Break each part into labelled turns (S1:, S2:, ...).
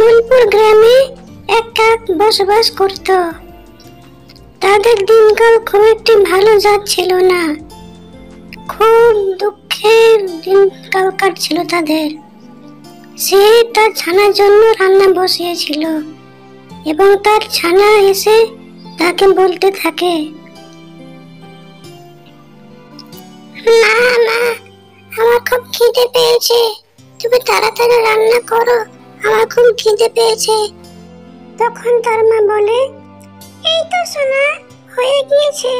S1: কমলপুর গ্রামে এক কাক বসবাস করত। তাদের দিনকাল খুব একটি ভালো যাচ্ছিল না। খুব দুঃখের দিনকাল কাটছিল তাদের। সে তার ছানার জন্য রান্না বসিয়েছিল এবং তার ছানা এসে তাকে বলতে থাকে, মা মা, আমার খুব খিদে পেয়েছে, তুমি তাড়াতাড়ি রান্না করো, আমার খুব খিদে পেয়েছে। তখন তার মা বলে, এই তো সোনা, হয়ে গিয়েছে,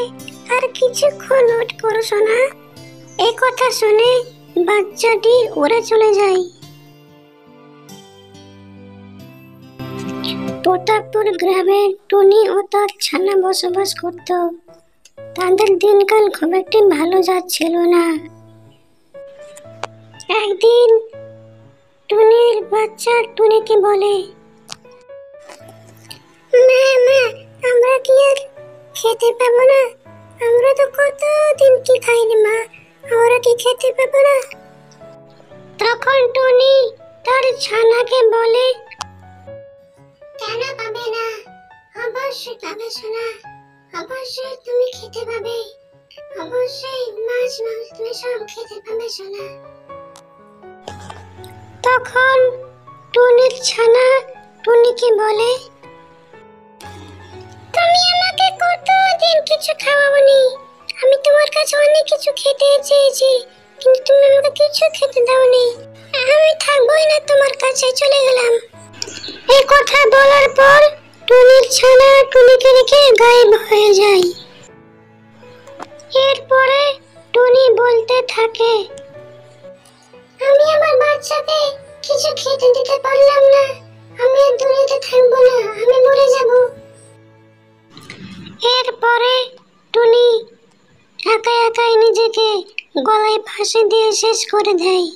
S1: আর কিছুক্ষণ ওয়েট করো সোনা। এই কথা শুনে বাচ্চাটি উড়ে চলে যায়। প্রতাপপুর গ্রামে টুনি ও তার ছানা বসবাস করত। তাদের দিনকাল খুব একটি ভালো যাচ্ছিল না। একদিন টুনির বাচ্চা টুনিকে বলে, মা মা, আমরা কি আর খেতে পাবো না? আমরা তো কতদিন কি খাইনি মা, আমরা কি খেতে পাবো না? তখন টুনি তার ছানাকে বলে, কেন পাবে না? অবশ্যই পাবে সোনা, অবশ্যই তুমি খেতে পাবে, অবশ্যই মাছ মাংস তুমি সব খেতে পাবে সোনা। তখন টুনির ছানা টুনিকে বলে, তুমি আমাকে কতদিন কিছু খাওয়াওনি, আমি তোমার কাছে অনেক কিছু খেতে চেয়েছি, কিন্তু তুমি আমাকে কিছু খেতে দাওনি, আমি থাকবোই না তোমার কাছে, চলে গেলাম। এই কথা বলার পর টুনির ছানা টুনিকে রেখে গায়েব হয়ে যায়। এরপরে টুনি বলতে থাকে, আমি আমার বাচ্চাকে কিছু খেতে দিতে পারলাম না, আমি আর দুনিয়াতে থাকবো না, আমি মরে যাব। এরপরে টুনি একা একাই নিজেকে গলায় ফাঁসি দিয়ে শেষ করে দেয়।